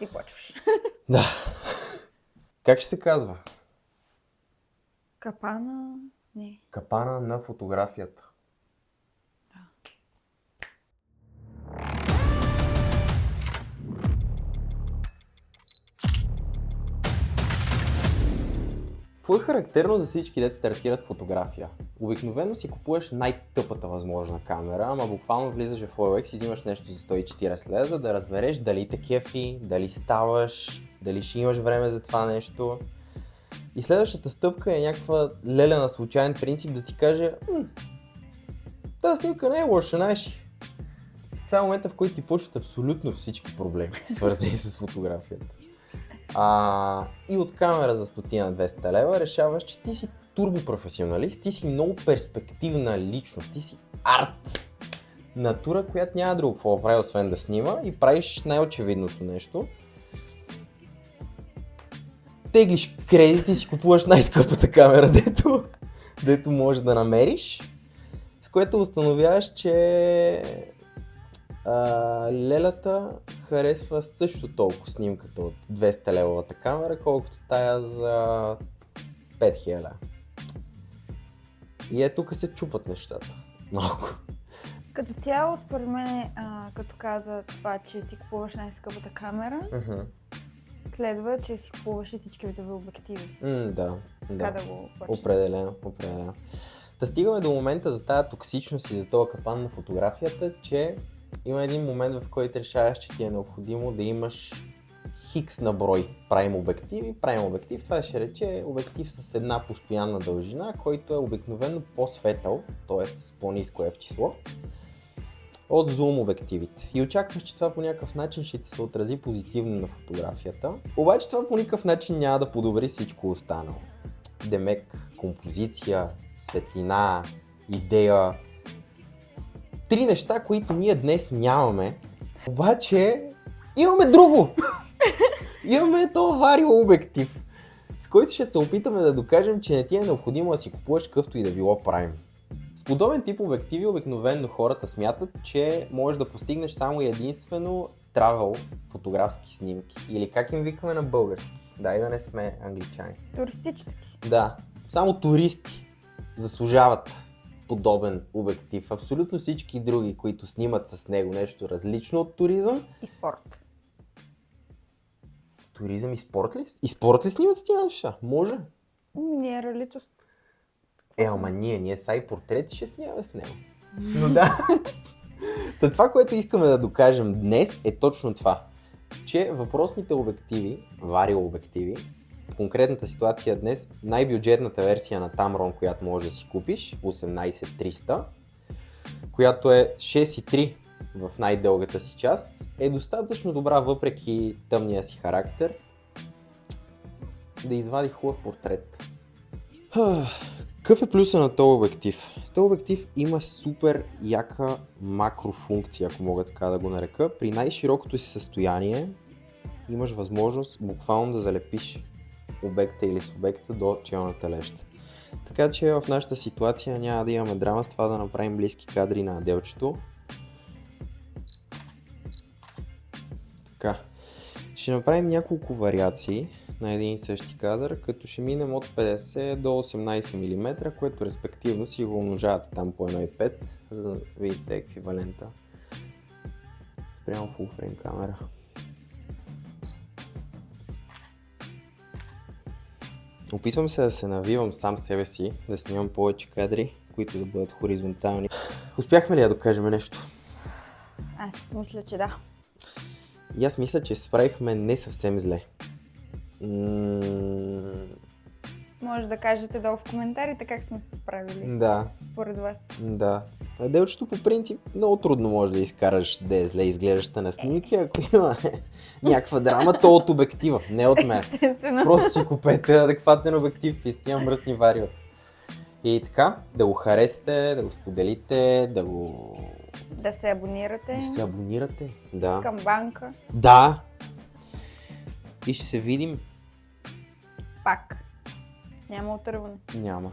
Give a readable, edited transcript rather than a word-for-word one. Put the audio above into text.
Ти почваш. Да. Как ще се казва? Капана? Не. Капана на фотографията. Какво е характерно за всички деца стартират фотография? Обикновено си купуваш най-тъпата възможна камера, ама буквално влизаш в OLX и взимаш нещо за 140 лева, за да разбереш дали те кефи, дали ставаш, дали ще имаш време за това нещо. И следващата стъпка е някаква леля на случайен принцип да ти каже тази снимка не е лоша, знаеш. Това е момента, в който ти почват абсолютно всички проблеми, свързани с фотографията. И от камера за 100-200 лева решаваш, че ти си турбопрофесионалист, ти си много перспективна личност, ти си арт натура, която няма друго какво да прави, освен да снима и правиш най-очевидното нещо. Теглиш кредит и си купуваш най-скъпата камера, дето можеш да намериш, с което установяваш, че лелята харесва също толкова снимката от 200 левовата камера, колкото тая за 5000. И тук се чупат нещата. Малко. Като цяло, според мен, като каза това, че си купуваш най-скъпата камера, следва, че си купуваш и всички видове обективи. Да. Така да го почнем. Определено. Та стигаме до момента за тая токсичност и за този капан на фотографията, че има един момент, в който решаваш, че ти е необходимо да имаш хикс на брой прайм обективи. Прайм обектив, това ще рече обектив с една постоянна дължина, който е обикновено по-светъл, т.е. с по-ниско F число, от зум обективите. И очакваш, че това по някакъв начин ще ти се отрази позитивно на фотографията. Обаче това по никакъв начин няма да подобри всичко останало. Демек, композиция, светлина, идея. 3 неща, които ние днес нямаме, обаче имаме друго. Имаме този варио обектив, с който ще се опитаме да докажем, че не ти е необходимо да си купуваш какъвто и да било прайм. С подобен тип обективи обикновено хората смятат, че можеш да постигнеш само и единствено travel фотографски снимки. Или как им викаме на български? Дай да не сме англичани. Туристически. Да, само туристи заслужават подобен обектив. Абсолютно всички други, които снимат с него нещо различно от туризъм. И спорт. Туризъм и спорт ли? И спорт ли снимат с тия неща? Може. Ние ралитост. Ама ние са и портрети ще снимаме с него. Но да. Това, което искаме да докажем днес е точно това. Че въпросните обективи, варио обективи, в конкретната ситуация днес, най-бюджетната версия на Tamron, която можеш да си купиш, 18300, която е 6,3 в най-дългата си част, е достатъчно добра, въпреки тъмния си характер, да извади хубав портрет. Какъв е плюса на този обектив? Този обектив има супер яка макрофункция, ако мога така да го нарека. При най-широкото си състояние имаш възможност буквално да залепиш обекта или субекта до челната леща. Така че в нашата ситуация няма да имаме драма с това да направим близки кадри на делчето. Така. Ще направим няколко вариации на един и същи кадър, като ще минем от 50 до 18 мм, което респективно си го умножавате там по 1,5, за да видите еквивалента прямо full frame камера. Опитвам се да се навивам сам себе си, да снимам повече кадри, които да бъдат хоризонтални. Успяхме ли да докажем нещо? Аз мисля, че да. И аз мисля, че се справихме не съвсем зле. Може да кажете долу в коментарите как сме се справили. Да. Според вас. Да. Делчето по принцип много трудно може да изкараш да е зле изглеждаща на снимки, ако има някаква драма, то от обектива, не от мен. Естествено. Просто си купете адекватен обектив и стига мръсни варио. И така, да го харесате, да го споделите, Да се абонирате. Да се абонирате. Да. Камбанка. Да. И ще се видим. Пак. Няма отърване. Няма.